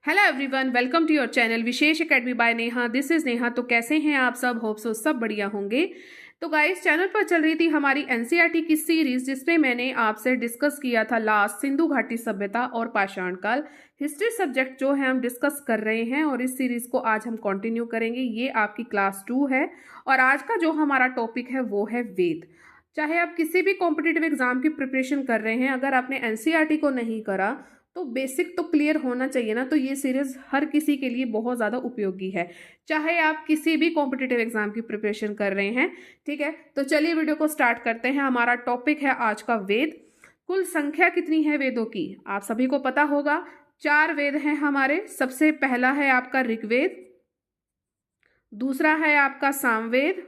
Hello everyone, welcome to your channel Vishesh Academy by Neha. This is Neha. तो कैसे हैं आप सब? होप सो सब बढ़िया होंगे। तो गाइस, चैनल पर चल रही थी हमारी एनसीईआरटी की सीरीज, जिसमें मैंने आपसे डिस्कस किया था लास्ट सिंधु घाटी सभ्यता और पाषाण काल। हिस्ट्री सब्जेक्ट जो है हम डिस्कस कर रहे हैं और इस सीरीज को आज हम कंटिन्यू करेंगे। ये आपकी क्लास 2 है और आज का जो हमारा टॉपिक है वो है वेद। चाहे आप किसी भी कॉम्पिटिटिव एग्जाम की प्रिपरेशन कर रहे हैं, अगर आपने एनसीईआरटी को नहीं करा तो बेसिक तो क्लियर होना चाहिए ना। तो ये सीरीज हर किसी के लिए बहुत ज़्यादा उपयोगी है, चाहे आप किसी भी कॉम्पिटिटिव एग्जाम की प्रिपरेशन कर रहे हैं। ठीक है, तो चलिए वीडियो को स्टार्ट करते हैं। हमारा टॉपिक है आज का वेद। कुल संख्या कितनी है वेदों की? आप सभी को पता होगा, 4 वेद हैं हमारे। सबसे पहला है आपका ऋग्वेद, दूसरा है आपका सामवेद,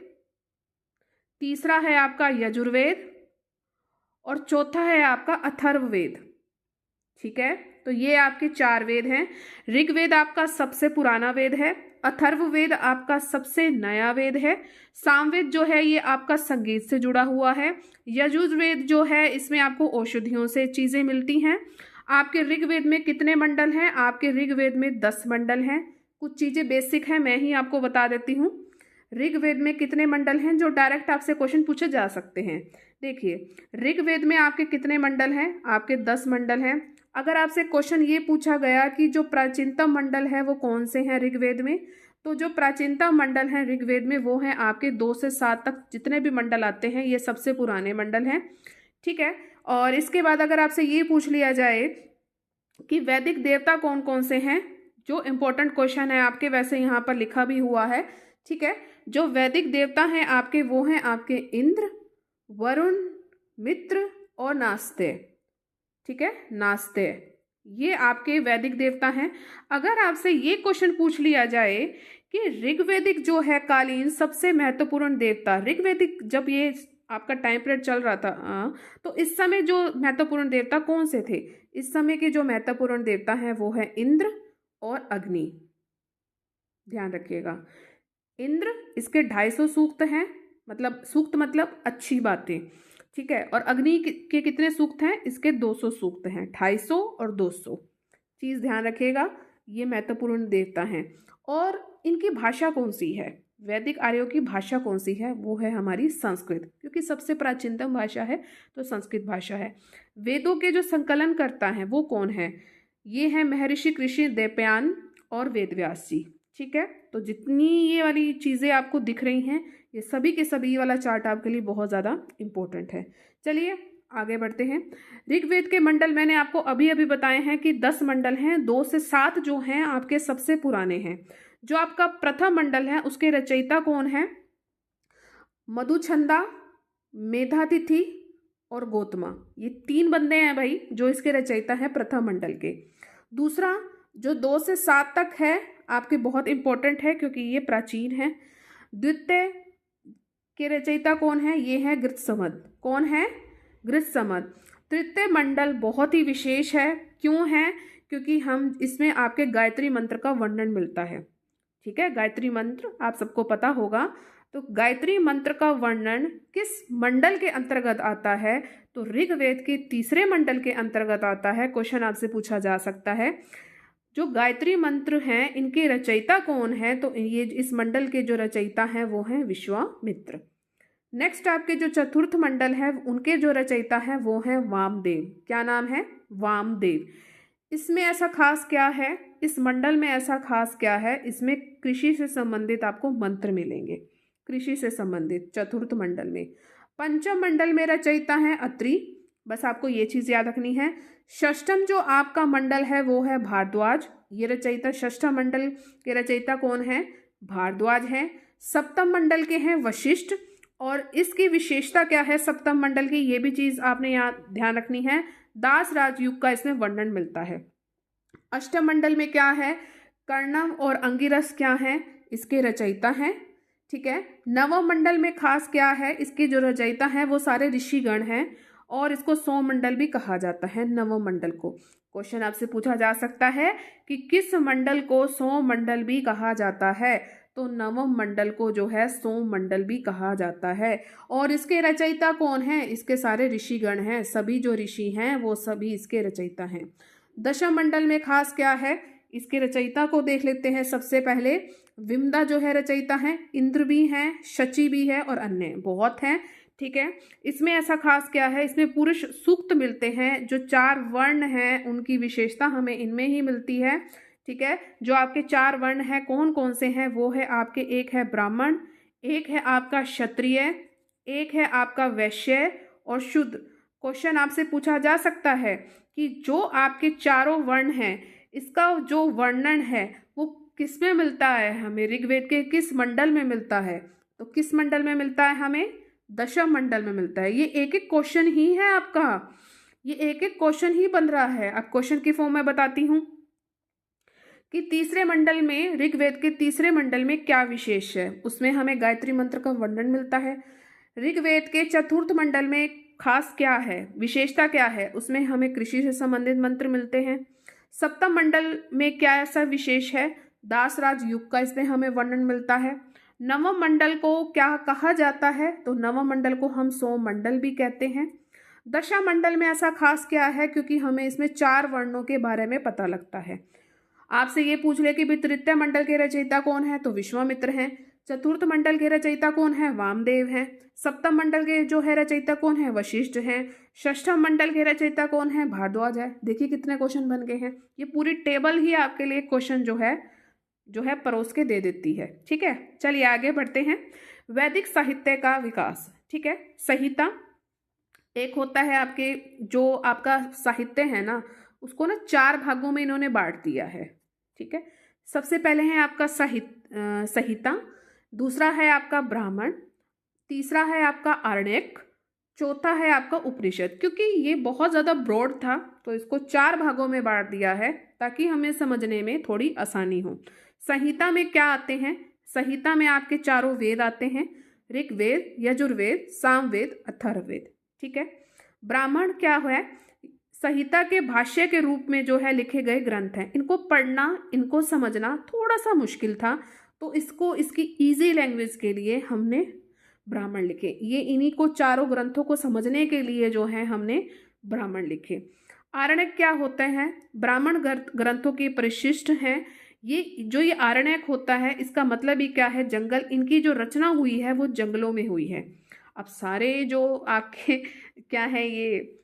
तीसरा है आपका यजुर्वेद और चौथा है आपका अथर्ववेद। ठीक है, तो ये आपके 4 वेद हैं। ऋग्वेद आपका सबसे पुराना वेद है, अथर्ववेद आपका सबसे नया वेद है, सामवेद जो है ये आपका संगीत से जुड़ा हुआ है, यजुर्वेद जो है इसमें आपको औषधियों से चीजें मिलती हैं। आपके ऋग्वेद में कितने मंडल हैं? आपके ऋग्वेद में 10 मंडल हैं। कुछ चीजें बेसिक हैं, मैं ही आपको बता देती हूँ। ऋग्वेद में कितने मंडल हैं, जो डायरेक्ट आपसे क्वेश्चन पूछे जा सकते हैं। देखिए, ऋग्वेद में आपके कितने मंडल हैं? आपके 10 मंडल हैं। अगर आपसे क्वेश्चन ये पूछा गया कि जो प्राचीनतम मंडल है वो कौन से हैं ऋग्वेद में, तो जो प्राचीनतम मंडल हैं ऋग्वेद में वो हैं आपके 2 से 7 तक जितने भी मंडल आते हैं, ये सबसे पुराने मंडल हैं। ठीक है, और इसके बाद अगर आपसे ये पूछ लिया जाए कि वैदिक देवता कौन कौन से हैं, जो इम्पोर्टेंट क्वेश्चन है आपके, वैसे यहाँ पर लिखा भी हुआ है। ठीक है, जो वैदिक देवता हैं आपके वो हैं आपके इंद्र, वरुण, मित्र और नास्ते। ठीक है, नास्ते, ये आपके वैदिक देवता हैं। अगर आपसे ये क्वेश्चन पूछ लिया जाए कि ऋग्वेदिक जो है कालीन सबसे महत्वपूर्ण देवता, ऋग्वेदिक जब ये आपका टाइम पीरियड चल रहा था तो इस समय जो महत्वपूर्ण देवता कौन से थे? इस समय के जो महत्वपूर्ण देवता हैं वो है इंद्र और अग्नि। ध्यान रखिएगा, इंद्र, इसके 250 सूक्त हैं, मतलब सूक्त मतलब अच्छी बातें। ठीक है, और अग्नि के कितने सूक्त हैं? इसके 200 सूक्त हैं, 250 और 200। चीज ध्यान रखिएगा, ये महत्वपूर्ण देवता हैं। और इनकी भाषा कौन सी है? वैदिक आर्यों की भाषा कौन सी है? वो है हमारी संस्कृत, क्योंकि सबसे प्राचीनतम भाषा है तो संस्कृत भाषा है। वेदों के जो संकलन करता है वो कौन है? ये है महर्षि कृषि देवयान और वेदव्यास जी। ठीक है, तो जितनी ये वाली चीज़ें आपको दिख रही हैं, ये सभी के सभी, ये वाला चार्ट आपके लिए बहुत ज़्यादा इम्पोर्टेंट है। चलिए आगे बढ़ते हैं। ऋग्वेद के मंडल मैंने आपको अभी अभी बताए हैं कि 10 मंडल हैं, 2 से 7 जो हैं आपके सबसे पुराने हैं। जो आपका प्रथम मंडल है उसके रचयिता कौन है? मधुछंदा, मेधातिथि और गौतमा। ये 3 बंदे हैं भाई जो इसके रचयिता हैं प्रथम मंडल के। दूसरा जो 2 से 7 तक है आपके बहुत इंपॉर्टेंट है, क्योंकि ये प्राचीन है। द्वितीय के रचयिता कौन है? ये है गृत्समद। कौन है? गृत्समद। तृतीय मंडल बहुत ही विशेष है। क्यों है? क्योंकि हम इसमें आपके गायत्री मंत्र का वर्णन मिलता है। ठीक है, गायत्री मंत्र आप सबको पता होगा। तो गायत्री मंत्र का वर्णन किस मंडल के अंतर्गत आता है? तो ऋग्वेद के 3रे मंडल के अंतर्गत आता है। क्वेश्चन आपसे पूछा जा सकता है, जो गायत्री मंत्र हैं इनके रचयिता कौन है? तो ये इस मंडल के जो रचयिता हैं वो हैं विश्वामित्र। नेक्स्ट आपके जो चतुर्थ मंडल है उनके जो रचयिता है वो हैं वामदेव। क्या नाम है? वामदेव। इसमें ऐसा खास क्या है? इस मंडल में ऐसा खास क्या है? इसमें कृषि से संबंधित आपको मंत्र मिलेंगे, कृषि से संबंधित चतुर्थ मंडल में। पंचम मंडल में रचयिता है अत्रि, बस आपको ये चीज याद रखनी है। षष्ठम जो आपका मंडल है वो है भारद्वाज, ये रचयिता, षष्ठम मंडल के रचयिता कौन है? भारद्वाज है। सप्तम मंडल के हैं वशिष्ठ, और इसकी विशेषता क्या है सप्तम मंडल की? ये भी चीज आपने यहाँ ध्यान रखनी है, दास राजयुग का इसमें वर्णन मिलता है। अष्टम मंडल में क्या है? कर्णम और अंगिरस क्या है? इसके रचयिता हैं। ठीक है, नवम मंडल में खास क्या है? इसके जो रचयिता हैं वो सारे ऋषिगण हैं, और इसको सोम मंडल भी कहा जाता है, नवम मंडल को। क्वेश्चन आपसे पूछा जा सकता है कि किस मंडल को सोम मंडल भी कहा जाता है? तो नवम मंडल को जो है सोम मंडल भी कहा जाता है। और इसके रचयिता कौन है? इसके सारे ऋषिगण हैं, सभी जो ऋषि हैं वो सभी इसके रचयिता हैं। दशम मंडल में खास क्या है? इसके रचयिता को देख लेते हैं। सबसे पहले विमदा जो है रचयिता है, इंद्र भी हैं, शची भी है और अन्य बहुत हैं। ठीक है, इसमें ऐसा खास क्या है, इसमें पुरुष सूक्त मिलते हैं। जो 4 वर्ण हैं उनकी विशेषता हमें इनमें ही मिलती है। ठीक है, जो आपके 4 वर्ण हैं कौन कौन से हैं, वो है आपके, एक है ब्राह्मण, एक है आपका क्षत्रिय, एक है आपका वैश्य और शूद्र। क्वेश्चन आपसे पूछा जा सकता है कि जो आपके चारों वर्ण हैं इसका जो वर्णन है वो किस में मिलता है, हमें ऋग्वेद के किस मंडल में मिलता है। तो किस मंडल में मिलता है, हमें दशम मंडल में मिलता है। ये एक एक क्वेश्चन ही है आपका, ये एक एक क्वेश्चन ही बन रहा है। अब क्वेश्चन की फॉर्म में बताती हूँ कि तीसरे मंडल में, ऋग्वेद के तीसरे मंडल में क्या विशेष है। उसमें हमें गायत्री मंत्र का वर्णन मिलता है। ऋग्वेद के चतुर्थ मंडल में खास क्या है, विशेषता क्या है, उसमें हमें कृषि से संबंधित मंत्र मिलते हैं। सप्तम मंडल में क्या ऐसा विशेष है, दासराज युग का इसमें हमें वर्णन मिलता है। नवम मंडल को क्या कहा जाता है, तो नवम मंडल को हम सोम मंडल भी कहते हैं। दशा मंडल में ऐसा खास क्या है, क्योंकि हमें इसमें 4 वर्णों के बारे में पता लगता है। आपसे ये पूछ ले कि तृतीय मंडल के रचयिता कौन है, तो विश्वामित्र हैं। चतुर्थ मंडल के रचयिता कौन है, वामदेव हैं। सप्तम मंडल के जो है रचयिता कौन है, वशिष्ठ हैं। षष्ठम मंडल के रचयिता कौन है, भारद्वाज है। देखिए कितने क्वेश्चन बन गए हैं। ये पूरी टेबल ही आपके लिए क्वेश्चन जो है परोस के दे देती है। ठीक है, चलिए आगे बढ़ते हैं। वैदिक साहित्य का विकास। ठीक है, संहिता एक होता है आपके, जो आपका साहित्य है ना उसको ना 4 भागों में इन्होंने बांट दिया है। ठीक है, सबसे पहले है आपका संहिता, दूसरा है आपका ब्राह्मण, तीसरा है आपका आरण्यक, चौथा है आपका उपनिषद। क्योंकि ये बहुत ज़्यादा ब्रॉड था तो इसको 4 भागों में बांट दिया है ताकि हमें समझने में थोड़ी आसानी हो। संहिता में क्या आते हैं, संहिता में आपके चारों वेद आते हैं, ऋग्वेद, यजुर्वेद, सामवेद, अथर्ववेद। ठीक है, ब्राह्मण क्या है, संहिता के भाष्य के रूप में जो है लिखे गए ग्रंथ हैं। इनको पढ़ना, इनको समझना थोड़ा सा मुश्किल था तो इसको, इसकी इजी लैंग्वेज के लिए हमने ब्राह्मण लिखे। ये इन्हीं को चारों ग्रंथों को समझने के लिए जो है हमने ब्राह्मण लिखे। आरण्यक क्या होते हैं, ब्राह्मण ग्रंथों के परिशिष्ट हैं। ये आरण्यक होता है इसका मतलब ही क्या है, जंगल, इनकी जो रचना हुई है वो जंगलों में हुई है। अब सारे जो आपके क्या है, ये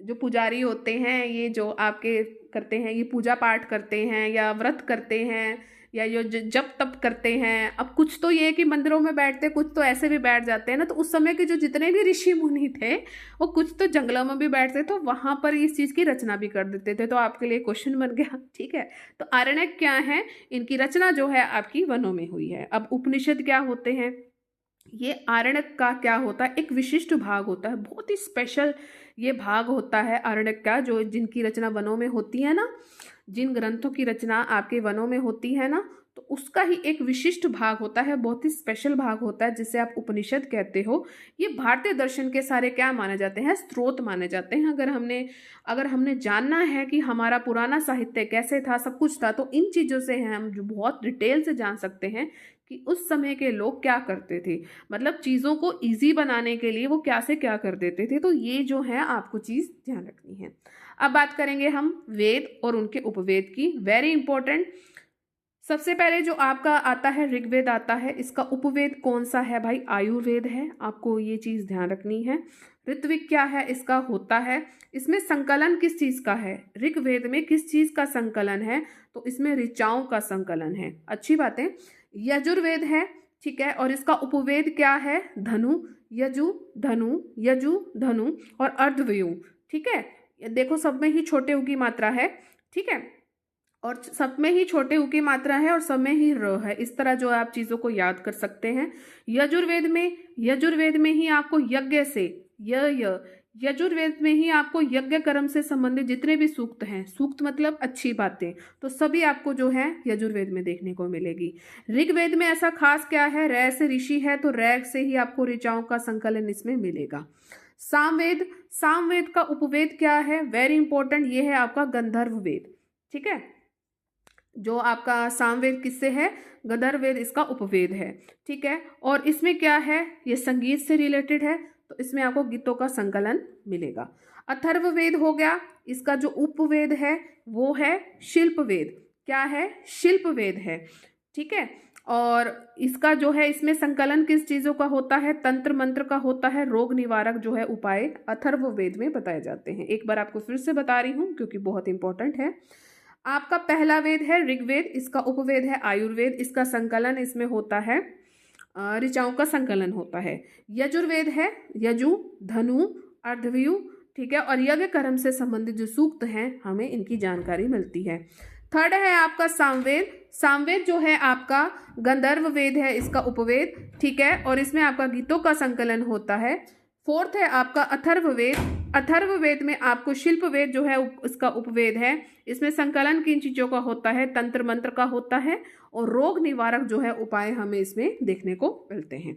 जो पुजारी होते हैं, ये जो आपके करते हैं, ये पूजा पाठ करते हैं या व्रत करते हैं या ये जप तप करते हैं। अब कुछ तो ये है कि मंदिरों में बैठते, कुछ तो ऐसे भी बैठ जाते हैं ना। तो उस समय के जो जितने भी ऋषि मुनि थे वो कुछ तो जंगलों में भी बैठते, तो वहाँ पर इस चीज़ की रचना भी कर देते थे। तो आपके लिए क्वेश्चन बन गया। ठीक है, तो आरण्यक क्या है, इनकी रचना जो है आपकी वनों में हुई है। अब उपनिषद क्या होते हैं, ये आरण्यक का क्या होता है, एक विशिष्ट भाग होता है, बहुत ही स्पेशल ये भाग होता है आरण्यक का, जो जिनकी रचना वनों में होती है ना, जिन ग्रंथों की रचना आपके वनों में होती है ना, तो उसका ही एक विशिष्ट भाग होता है, बहुत ही स्पेशल भाग होता है जिसे आप उपनिषद कहते हो। ये भारतीय दर्शन के सारे क्या माने जाते हैं, स्रोत माने जाते हैं। अगर हमने जानना है कि हमारा पुराना साहित्य कैसे था, सब कुछ था, तो इन चीज़ों से हम जो बहुत डिटेल से जान सकते हैं कि उस समय के लोग क्या करते थे, मतलब चीज़ों को इजी बनाने के लिए वो क्या से क्या कर देते थे। तो ये जो है आपको चीज़ ध्यान रखनी है। अब बात करेंगे हम वेद और उनके उपवेद की, वेरी इंपॉर्टेंट। सबसे पहले जो आपका आता है ऋग्वेद आता है, इसका उपवेद कौन सा है भाई, आयुर्वेद है। आपको ये चीज़ ध्यान रखनी है। ऋत्विक क्या है, इसका होता है, इसमें संकलन किस चीज़ का है, ऋग्वेद में किस चीज़ का संकलन है, तो इसमें ऋचाओं का संकलन है। अच्छी बात है। यजुर्वेद है, ठीक है, और इसका उपवेद क्या है, धनु, यजु, धनु, यजु, धनु और अर्धव्यूह। ठीक है, देखो सब में ही छोटे उ की मात्रा है। ठीक है, और सब में ही छोटे उ की मात्रा है और सब में ही र है। इस तरह जो आप चीज़ों को याद कर सकते हैं। यजुर्वेद में ही आपको यज्ञ से यजुर्वेद में ही आपको यज्ञ कर्म से संबंधित जितने भी सूक्त हैं, सूक्त मतलब अच्छी बातें, तो सभी आपको जो है यजुर्वेद में देखने को मिलेगी। ऋग्वेद में ऐसा खास क्या है, रै से ऋषि है तो रै से ही आपको ऋचाओं का संकलन इसमें मिलेगा। सामवेद का उपवेद क्या है, वेरी इंपॉर्टेंट, ये है आपका गंधर्व वेद। ठीक है, जो आपका सामवेद किससे है, गंधर्व वेद इसका उपवेद है। ठीक है, और इसमें क्या है, ये संगीत से रिलेटेड है, तो इसमें आपको गीतों का संकलन मिलेगा। अथर्ववेद हो गया, इसका जो उपवेद है वो है शिल्प वेद। क्या है, शिल्प वेद है। ठीक है, और इसका जो है इसमें संकलन किस चीजों का होता है, तंत्र मंत्र का होता है। रोग निवारक जो है उपाय अथर्व वेद में बताए जाते हैं। एक बार आपको फिर से बता रही हूँ क्योंकि बहुत इंपॉर्टेंट है। आपका पहला वेद है ऋग्वेद, इसका उपवेद है आयुर्वेद, इसका संकलन इसमें होता है, ऋचाओं का संकलन होता है। यजुर्वेद है यजु, धनु, अर्धव्यू, ठीक है, और यज्ञ कर्म से संबंधित जो सूक्त हैं हमें इनकी जानकारी मिलती है। थर्ड है आपका सामवेद। सामवेद जो है आपका गंधर्व वेद है, इसका उपवेद, ठीक है, और इसमें आपका गीतों का संकलन होता है। फोर्थ है आपका अथर्ववेद। अथर्ववेद में आपको शिल्प वेद जो है इसका उपवेद है, इसमें संकलन किन चीजों का होता है, तंत्र मंत्र का होता है, और रोग निवारक जो है उपाय हमें इसमें देखने को मिलते हैं।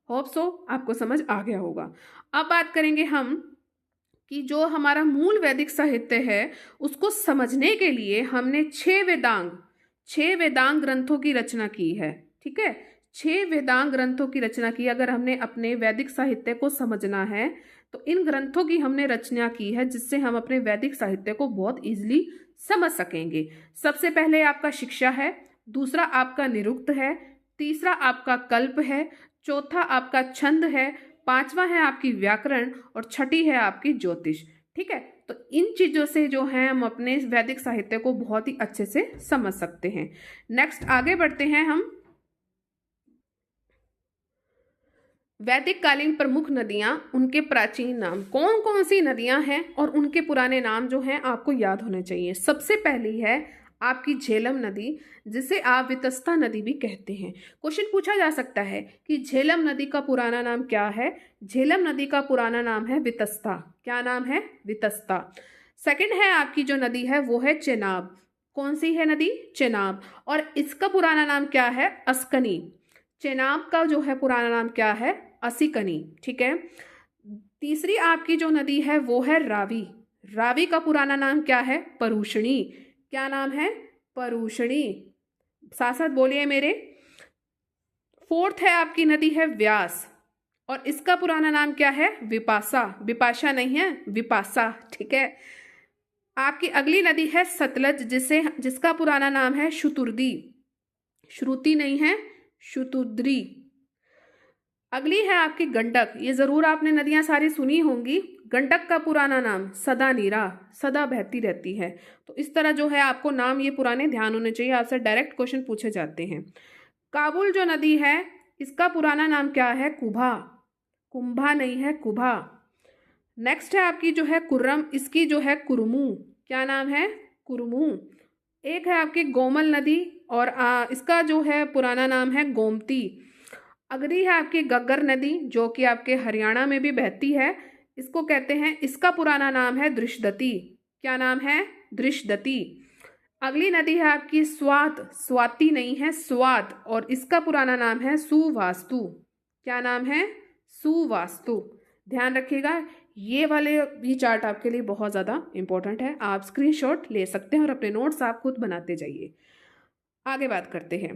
होप सो आपको समझ आ गया होगा। अब बात करेंगे हम कि जो हमारा मूल वैदिक साहित्य है उसको समझने के लिए हमने 6 वेदांग ग्रंथों की रचना की है। ठीक है, 6 वेदांग ग्रंथों की रचना की। अगर हमने अपने वैदिक साहित्य को समझना है तो इन ग्रंथों की हमने रचना की है, जिससे हम अपने वैदिक साहित्य को बहुत इजीली समझ सकेंगे। सबसे पहले आपका शिक्षा है, दूसरा आपका निरुक्त है, तीसरा आपका कल्प है, चौथा आपका छंद है, पांचवा है आपकी व्याकरण, और छठी है आपकी ज्योतिष। ठीक है, तो इन चीजों से जो है हम अपने वैदिक साहित्य को बहुत ही अच्छे से समझ सकते हैं। नेक्स्ट आगे बढ़ते हैं हम। वैदिक कालीन प्रमुख नदियां, उनके प्राचीन नाम, कौन कौन सी नदियां हैं और उनके पुराने नाम जो हैं आपको याद होने चाहिए। सबसे पहली है आपकी झेलम नदी, जिसे आप वितस्ता नदी भी कहते हैं। क्वेश्चन पूछा जा सकता है कि झेलम नदी का पुराना नाम क्या है। झेलम नदी का पुराना नाम है वितस्ता। क्या नाम है, वितस्ता। सेकंड है आपकी जो नदी है वो है चेनाब। कौन सी है नदी, चेनाब, और इसका पुराना नाम क्या है, अस्कनी। चेनाब का जो है पुराना नाम क्या है, असिकनी। ठीक है, तीसरी आपकी जो नदी है वो है रावी। रावी का पुराना नाम क्या है, परूषणी। क्या नाम है, परूषणी। साथ साथ बोलिए मेरे। फोर्थ है आपकी नदी है व्यास, और इसका पुराना नाम क्या है, विपाशा। विपाशा नहीं है, विपाशा। ठीक है, आपकी अगली नदी है सतलज, जिसका पुराना नाम है शुतुर्दी। श्रुति नहीं है, शुतुद्री। अगली है आपकी गंडक। ये जरूर आपने नदियां सारी सुनी होंगी। गंडक का पुराना नाम सदा नीरा, सदा बहती रहती है। तो इस तरह जो है आपको नाम ये पुराने ध्यान होने चाहिए, आपसे डायरेक्ट क्वेश्चन पूछे जाते हैं। काबुल जो नदी है इसका पुराना नाम क्या है, कुभा। कुंभा नहीं है, कुभा। नेक्स्ट है आपकी जो है कुर्रम, इसकी जो है कुरमू। क्या नाम है, कुरमू। एक है आपकी गोमल नदी, और इसका जो है पुराना नाम है गोमती। अगली है आपकी गग्गर नदी, जो कि आपके हरियाणा में भी बहती है, इसको कहते हैं, इसका पुराना नाम है दृशदती। क्या नाम है, दृशदती। अगली नदी है आपकी स्वात। स्वाति नहीं है, स्वात, और इसका पुराना नाम है सुवास्तु। क्या नाम है, सुवास्तु। ध्यान रखिएगा, ये चार्ट आपके लिए बहुत ज़्यादा इंपॉर्टेंट है। आप स्क्रीनशॉट ले सकते हैं और अपने नोट्स आप खुद बनाते जाइए। आगे बात करते हैं।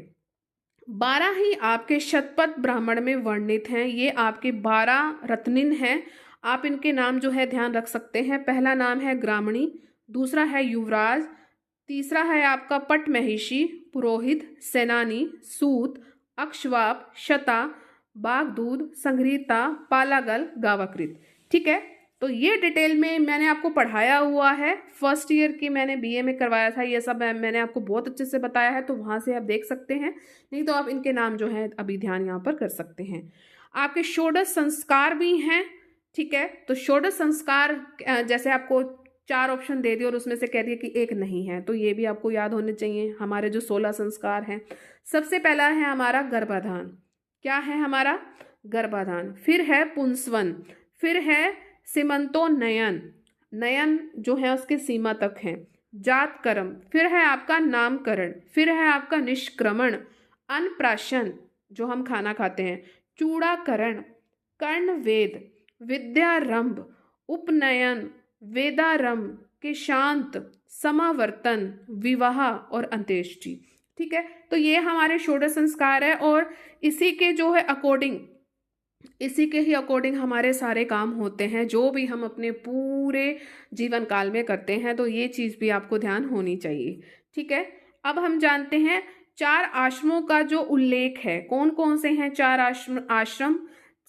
12 ही आपके शतपथ ब्राह्मण में वर्णित हैं। ये आपके 12 रत्निन हैं। आप इनके नाम जो है ध्यान रख सकते हैं। पहला नाम है ग्रामणी, दूसरा है युवराज, तीसरा है आपका पट महिषी, पुरोहित, सेनानी, सूत, अक्षवाप, शता, बागदूत, संग्रहिता, पालागल, गावकृत। ठीक है, तो ये डिटेल में मैंने आपको पढ़ाया हुआ है। फर्स्ट ईयर की मैंने बीए में करवाया था, ये सब मैंने आपको बहुत अच्छे से बताया है, तो वहाँ से आप देख सकते हैं। नहीं तो आप इनके नाम जो है अभी ध्यान यहाँ पर कर सकते हैं। आपके षोडश संस्कार भी हैं। ठीक है, तो षोडश संस्कार जैसे आपको 4 ऑप्शन दे दिए और उसमें से कह दिए कि एक नहीं है, तो ये भी आपको याद होने चाहिए। हमारे जो 16 संस्कार हैं, सबसे पहला है हमारा गर्भाधान। क्या है हमारा, गर्भाधान। फिर है पुंसवन, फिर है सीमंतो नयन, नयन जो है उसके सीमा तक है। जात कर्म, फिर है आपका नामकरण, फिर है आपका निष्क्रमण, अन्नप्राशन जो हम खाना खाते हैं, चूड़ाकरण, कर्णवेद, विद्यारंभ, उपनयन, वेदारंभ, के शांत, समावर्तन, विवाह और अंत्येष्टि। ठीक है, तो ये हमारे षोडश संस्कार है, और इसी के जो है अकॉर्डिंग, इसी के ही अकॉर्डिंग हमारे सारे काम होते हैं, जो भी हम अपने पूरे जीवन काल में करते हैं। तो ये चीज़ भी आपको ध्यान होनी चाहिए। ठीक है, अब हम जानते हैं 4 आश्रमों का जो उल्लेख है, कौन कौन से हैं 4 आश्रम।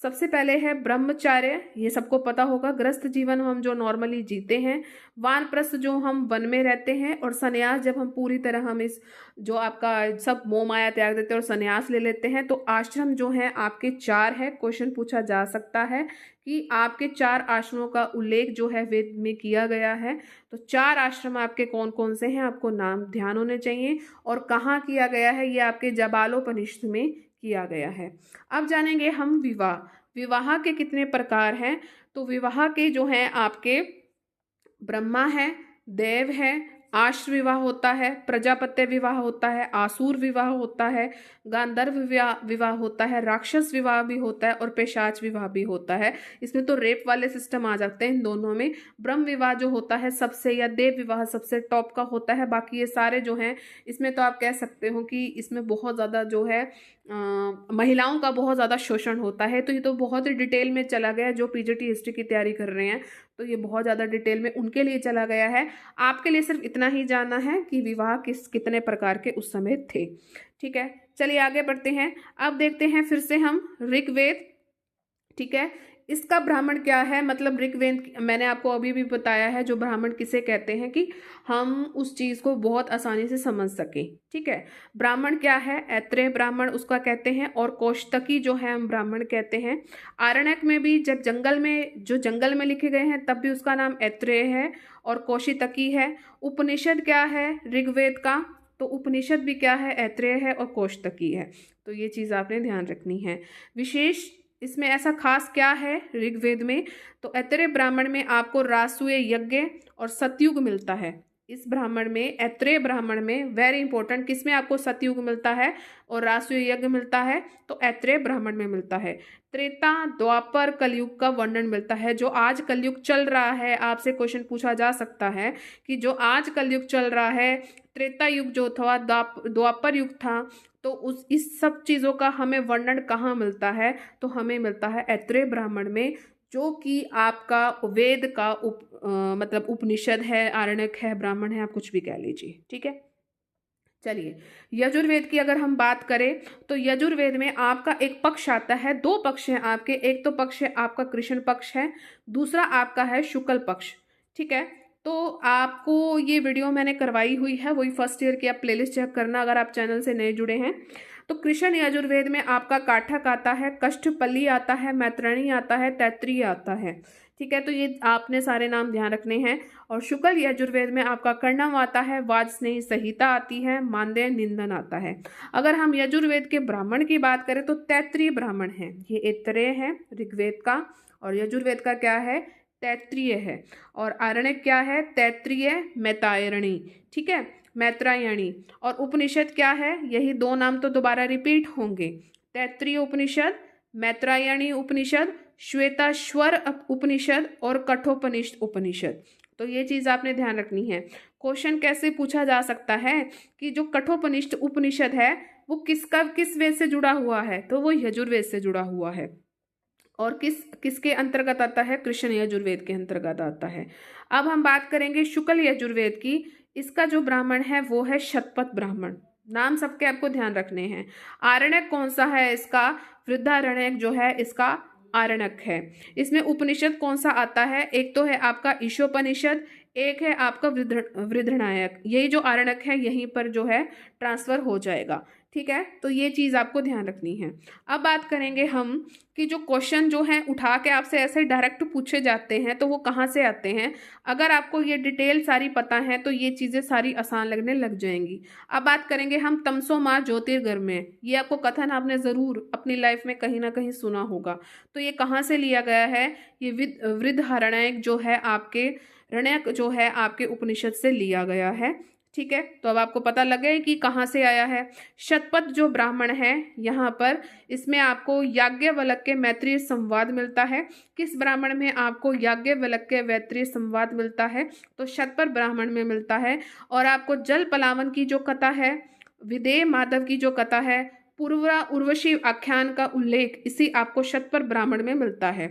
सबसे पहले है ब्रह्मचार्य, ये सबको पता होगा, गृहस्थ जीवन हम जो नॉर्मली जीते हैं, वानप्रस्थ जो हम वन में रहते हैं, और संन्यास जब हम पूरी तरह हम इस जो आपका सब मोह माया त्याग देते हैं और संन्यास ले लेते हैं। तो आश्रम जो है आपके 4 है। क्वेश्चन पूछा जा सकता है कि आपके 4 आश्रमों का उल्लेख जो है वेद में किया गया है। तो 4 आश्रम आपके कौन कौन से हैं, आपको नाम ध्यान होने चाहिए, और कहाँ किया गया है, ये आपके जाबालोपनिषद में किया गया है। अब जानेंगे हम विवाह। विवाह के कितने प्रकार हैं। तो विवाह के जो हैं आपके ब्रह्मा है, देव है, आश्र विवाह होता है, प्रजापत्य विवाह होता है, आसुर विवाह होता है, गांधर्व विवाह होता है, राक्षस विवाह भी होता है, और पेशाच विवाह भी होता है। इसमें तो रेप वाले सिस्टम आ जाते हैं इन दोनों में। ब्रह्म विवाह जो होता है सबसे, या देव विवाह सबसे टॉप का होता है। बाकी ये सारे जो हैं इसमें तो आप कह सकते हो कि इसमें बहुत ज़्यादा जो है महिलाओं का बहुत ज़्यादा शोषण होता है। तो ये तो बहुत ही डिटेल में चला गया, जो पीजीटी हिस्ट्री की तैयारी कर रहे हैं तो ये बहुत ज़्यादा डिटेल में उनके लिए चला गया है। आपके लिए सिर्फ इतना ही जानना है कि विवाह कितने प्रकार के उस समय थे। ठीक है, चलिए आगे बढ़ते हैं। अब देखते हैं फिर से हम ऋग्वेद। ठीक है, इसका ब्राह्मण क्या है, मतलब ऋग्वेद मैंने आपको अभी भी बताया है, जो ब्राह्मण किसे कहते हैं कि हम उस चीज को बहुत आसानी से समझ सकें। ठीक है, ब्राह्मण क्या है, ऐत्रेय ब्राह्मण उसका कहते हैं, और कौशितकी जो है हम ब्राह्मण कहते हैं। आरण्यक में भी जब जंगल में लिखे गए हैं तब भी उसका नाम ऐत्रेय है और कौशितकी है। उपनिषद क्या है ऋग्वेद का, तो उपनिषद भी क्या है, ऐत्रेय है और कौशितकी है। तो ये चीज आपने ध्यान रखनी है। विशेष इसमें ऐसा खास क्या है ऋग्वेद में, तो ऐत्रेय ब्राह्मण में आपको रासूय यज्ञ और सतयुग मिलता है। इस ब्राह्मण में, ऐत्रेय ब्राह्मण में वेरी इंपॉर्टेंट, किसमें आपको सतयुग मिलता है और रासूय यज्ञ मिलता है, तो ऐत्रेय ब्राह्मण में मिलता है। त्रेता द्वापर कलयुग का वर्णन मिलता है। जो आज कलयुग चल रहा है, आपसे क्वेश्चन पूछा जा सकता है कि जो आज कलयुग चल रहा है, त्रेता युग जो था, द्वापर युग था, तो इस सब चीज़ों का हमें वर्णन कहाँ मिलता है, तो हमें मिलता है ऐत्रेय ब्राह्मण में, जो कि आपका वेद का मतलब उपनिषद है, आरण्यक है, ब्राह्मण है, आप कुछ भी कह लीजिए। ठीक है, चलिए यजुर्वेद की अगर हम बात करें तो यजुर्वेद में आपका एक पक्ष आता है, 2 पक्ष हैं आपके। एक तो पक्ष है आपका कृष्ण पक्ष है, दूसरा आपका है शुक्ल पक्ष। ठीक है, तो आपको ये वीडियो मैंने करवाई हुई है, वही फर्स्ट ईयर की आप प्लेलिस्ट चेक करना अगर आप चैनल से नए जुड़े हैं। तो कृष्ण यजुर्वेद में आपका काठक आता है, कष्टपल्ली आता है, मैत्रेयी आता है, तैत्तिरीय आता है। ठीक है, तो ये आपने सारे नाम ध्यान रखने हैं। और शुक्ल यजुर्वेद में आपका कर्णम आता है, वाजस्नेही संहिता आती है, मानदेय निंदन आता है। अगर हम यजुर्वेद के ब्राह्मण की बात करें तो तैत्तिरीय ब्राह्मण है, ये ऐत्रेय है ऋग्वेद का, और यजुर्वेद का क्या है, तैत्तिरीय है। और आरण्यक क्या है, तैत्तिरीय मैत्रायणी। ठीक है, मैत्रायणी। और उपनिषद क्या है, यही 2 नाम तो दोबारा रिपीट होंगे, तैत्तिरीय उपनिषद, मैत्रायणी उपनिषद, श्वेताश्वर उपनिषद और कठोपनिषद उपनिषद। तो ये चीज आपने ध्यान रखनी है। क्वेश्चन कैसे पूछा जा सकता है कि जो कठोपनिषद उपनिषद है वो किस वेद से जुड़ा हुआ है, तो वो यजुर्वेद से जुड़ा हुआ है। और किसके अंतर्गत आता है, कृष्ण यजुर्वेद के अंतर्गत आता है। अब हम बात करेंगे शुक्ल यजुर्वेद की। इसका जो ब्राह्मण है वो है शतपथ ब्राह्मण। नाम सबके आपको ध्यान रखने हैं। आरण्यक कौन सा है इसका, वृद्धारण्यक जो है इसका आरण्यक है। इसमें उपनिषद कौन सा आता है, एक तो है आपका ईशोपनिषद, एक है आपका वृद्धनायक। यही जो आरण्यक है यहीं पर जो है ट्रांसफर हो जाएगा। ठीक है, तो ये चीज़ आपको ध्यान रखनी है। अब बात करेंगे हम कि जो क्वेश्चन जो है उठा के आपसे ऐसे डायरेक्ट पूछे जाते हैं तो वो कहाँ से आते हैं। अगर आपको ये डिटेल सारी पता है तो ये चीज़ें सारी आसान लगने लग जाएंगी। अब बात करेंगे हम तमसो माँ ज्योतिर्गमय। ये आपको कथन आपने ज़रूर अपनी लाइफ में कहीं ना कहीं सुना होगा। तो ये कहाँ से लिया गया है, ये वृद्धरण्यक जो है आपके रणयक जो है आपके उपनिषद से लिया गया है। ठीक है, तो अब आपको पता लगे कि कहाँ से आया है। शतपथ जो ब्राह्मण है यहाँ पर, इसमें आपको याज्ञवल्क्य के मैत्रेय संवाद मिलता है। किस ब्राह्मण में आपको याज्ञवल्क्य के मैत्रेय संवाद मिलता है, तो शतपथ ब्राह्मण में मिलता है। और आपको जल पलावन की जो कथा है, विदेह माधव की जो कथा है, पूर्वा उर्वशी आख्यान का उल्लेख इसी आपको शतपथ ब्राह्मण में मिलता है।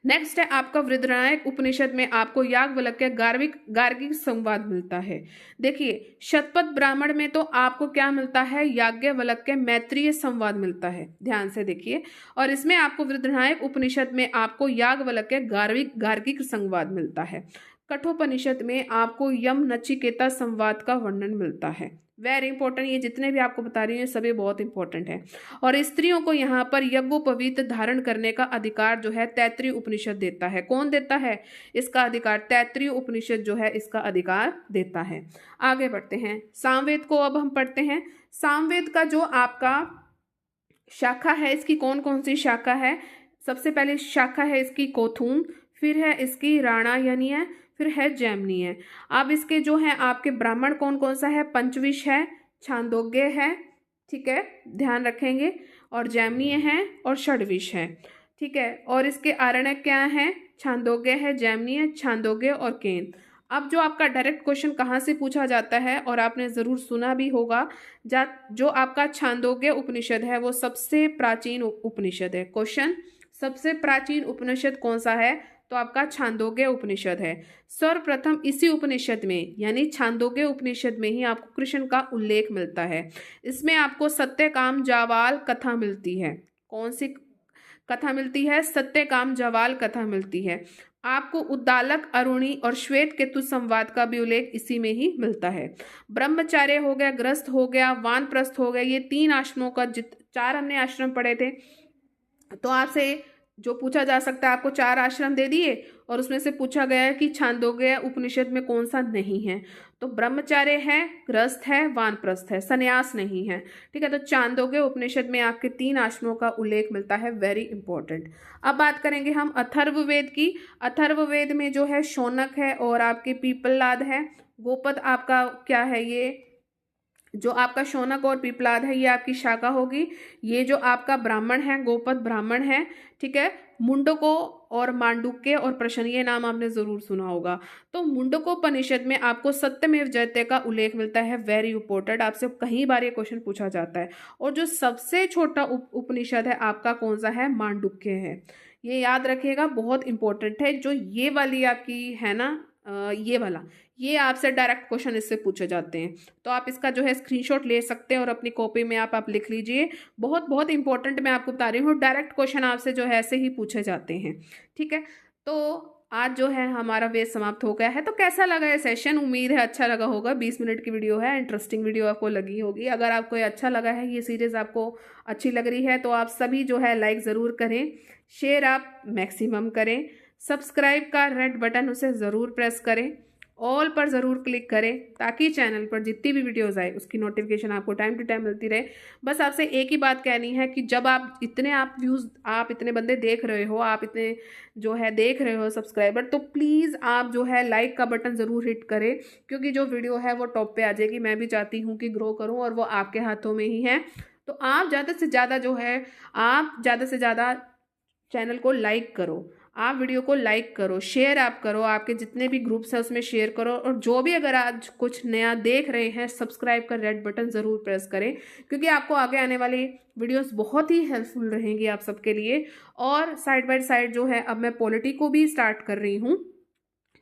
नेक्स्ट है आपका वृद्धनायक उपनिषद में आपको याज्ञवल्क्य गार्गिक संवाद मिलता है। देखिए शतपथ ब्राह्मण में तो आपको क्या मिलता है, याज्ञवल्क्य मैत्रेय संवाद मिलता है, ध्यान से देखिए। और इसमें आपको वृद्धनायक उपनिषद में आपको याज्ञवल्क्य गार्गिक संवाद मिलता है। कठोपनिषद में आपको यम नचिकेता संवाद का वर्णन मिलता है। वेरी इंपॉर्टेंट, ये जितने भी आपको बता रही हूँ सभी बहुत इंपॉर्टेंट है। और स्त्रियों को यहाँ पर यज्ञोपवीत धारण करने का अधिकार जो है तैत्तिरीय उपनिषद देता है। कौन देता है इसका अधिकार? तैत्तिरीय उपनिषद जो है इसका अधिकार देता है। आगे बढ़ते हैं, सामवेद को अब हम पढ़ते हैं। सामवेद का जो आपका शाखा है, इसकी कौन कौन सी शाखा है? सबसे पहले शाखा है इसकी कोथूम, फिर है इसकी राणायनी है, फिर है जैमिनी है। अब इसके जो है आपके ब्राह्मण कौन कौन सा है? पंचविश है, छांदोग्य है, ठीक है, ध्यान रखेंगे, और जैमिनी है और षड्विश है, ठीक है। और इसके आरण्यक क्या है? छांदोग्य है, जैमिनी है, छांदोग्य और केन। अब जो आपका डायरेक्ट क्वेश्चन कहाँ से पूछा जाता है, और आपने ज़रूर सुना भी होगा, जो आपका छांदोग्य उपनिषद है वो सबसे प्राचीन उपनिषद है। क्वेश्चन, सबसे प्राचीन उपनिषद कौन सा है? तो आपका छांदोग्य उपनिषद है। सर्वप्रथम इसी उपनिषद में यानी छांदोग्य उपनिषद में ही आपको कृष्ण का उल्लेख मिलता है। इसमें आपको सत्यकाम जावाल कथा मिलती है। कौन सी कथा मिलती है? सत्यकाम जावाल कथा मिलती है। आपको उद्दालक, अरुणी और श्वेत केतु संवाद का भी उल्लेख इसी में ही मिलता है। ब्रह्मचार्य हो गया, गृहस्थ हो गया, वानप्रस्थ हो गया, ये 3 आश्रमों का 4 हमने आश्रम पढ़े थे, तो आपसे जो पूछा जा सकता है, आपको 4 आश्रम दे दिए और उसमें से पूछा गया है कि छांदोग्य उपनिषद में कौन सा नहीं है, तो ब्रह्मचार्य है, गृहस्थ है, वानप्रस्थ है, संन्यास नहीं है, ठीक है। तो छांदोग्य उपनिषद में आपके 3 आश्रमों का उल्लेख मिलता है, वेरी इंपॉर्टेंट। अब बात करेंगे हम अथर्ववेद की। अथर्ववेद में जो है शौनक है और आपके पीपललाद है। गोपद आपका क्या है? ये जो आपका शौनक और पीपलाद है ये आपकी शाखा होगी। ये जो आपका ब्राह्मण है गोपद ब्राह्मण है, ठीक है। मुंडको और मांडुक्य और प्रश्न, ये नाम आपने जरूर सुना होगा। तो मुंडकोपनिषद में आपको सत्यमेव जयते का उल्लेख मिलता है, वेरी इंपॉर्टेंट, आपसे कई बार ये क्वेश्चन पूछा जाता है। और जो सबसे छोटा उपनिषद है आपका कौन सा है? मांडुक्य है। ये याद रखिएगा, बहुत इंपॉर्टेंट है। जो ये वाली आपकी है ना, ये वाला, ये आपसे डायरेक्ट क्वेश्चन इससे पूछे जाते हैं, तो आप इसका जो है स्क्रीनशॉट ले सकते हैं और अपनी कॉपी में आप लिख लीजिए। बहुत बहुत इंपॉर्टेंट मैं आपको बता रही हूँ, डायरेक्ट क्वेश्चन आपसे जो है ऐसे ही पूछे जाते हैं, ठीक है। तो आज जो है हमारा वेद समाप्त हो गया है। तो कैसा लगा ये सेशन? उम्मीद है अच्छा लगा होगा। 20 मिनट की वीडियो है, इंटरेस्टिंग वीडियो आपको लगी होगी। अगर आपको ये अच्छा लगा है, ये सीरीज़ आपको अच्छी लग रही है, तो आप सभी जो है लाइक ज़रूर करें, शेयर आप मैक्सिमम करें, सब्सक्राइब का रेड बटन उसे ज़रूर प्रेस करें, ऑल पर ज़रूर क्लिक करें, ताकि चैनल पर जितनी भी वीडियोस आए उसकी नोटिफिकेशन आपको टाइम टू टाइम मिलती रहे। बस आपसे एक ही बात कहनी है कि जब आप व्यूज़, आप इतने बंदे देख रहे हो, आप इतने जो है देख रहे हो सब्सक्राइबर, तो प्लीज़ आप जो है लाइक का बटन ज़रूर हिट करें, क्योंकि जो वीडियो है वो टॉप पे आ जाएगी। मैं भी चाहती हूँ कि ग्रो करूँ और वो आपके हाथों में ही है। तो आप ज़्यादा से ज़्यादा जो है, आप ज़्यादा से ज़्यादा चैनल को लाइक करो, आप वीडियो को लाइक करो, शेयर आप करो, आपके जितने भी ग्रुप्स हैं उसमें शेयर करो। और जो भी अगर आज कुछ नया देख रहे हैं, सब्सक्राइब का रेड बटन ज़रूर प्रेस करें, क्योंकि आपको आगे आने वाली वीडियोस बहुत ही हेल्पफुल रहेंगी आप सबके लिए। और साइड बाय साइड जो है अब मैं पॉलिटी को भी स्टार्ट कर रही हूँ,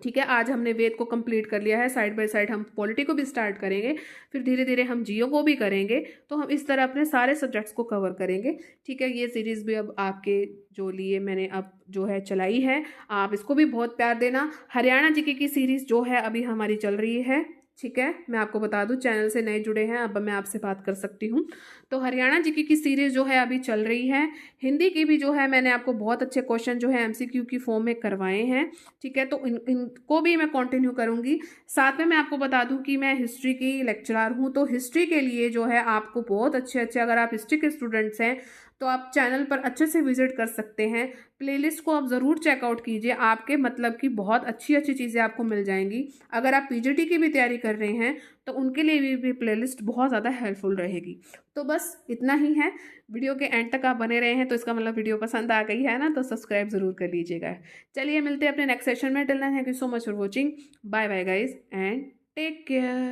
ठीक है। आज हमने वेद को कंप्लीट कर लिया है, साइड बाय साइड हम पॉलिटी को भी स्टार्ट करेंगे, फिर धीरे धीरे हम जियो को भी करेंगे। तो हम इस तरह अपने सारे सब्जेक्ट्स को कवर करेंगे, ठीक है। ये सीरीज़ भी अब आपके जो लिए मैंने अब जो है चलाई है, आप इसको भी बहुत प्यार देना। हरियाणा जीके की सीरीज़ जो है अभी हमारी चल रही है, ठीक है। मैं आपको बता दूं, चैनल से नए जुड़े हैं, अब मैं आपसे बात कर सकती हूं। तो हरियाणा जीके की सीरीज़ जो है अभी चल रही है। हिंदी की भी जो है मैंने आपको बहुत अच्छे क्वेश्चन जो है एमसीक्यू की फॉर्म में करवाए हैं, ठीक है। तो इनको भी मैं कंटिन्यू करूंगी। साथ में मैं आपको बता दूं कि मैं हिस्ट्री की लेक्चरर हूं, तो हिस्ट्री के लिए जो है आपको बहुत अच्छे अगर आप हिस्ट्री के स्टूडेंट्स हैं तो आप चैनल पर अच्छे से विजिट कर सकते हैं। प्लेलिस्ट को आप ज़रूर चेकआउट कीजिए, आपके मतलब की बहुत अच्छी अच्छी चीज़ें आपको मिल जाएंगी। अगर आप पीजीटी की भी तैयारी कर रहे हैं तो उनके लिए भी प्लेलिस्ट बहुत ज़्यादा हेल्पफुल रहेगी। तो बस इतना ही है। वीडियो के एंड तक आप बने रहे हैं तो इसका मतलब वीडियो पसंद आ गई है ना, तो सब्सक्राइब ज़रूर कर लीजिएगा। चलिए मिलते हैं अपने नेक्स्ट सेशन में। Till then thank you so much for watching. Bye bye guys and take care.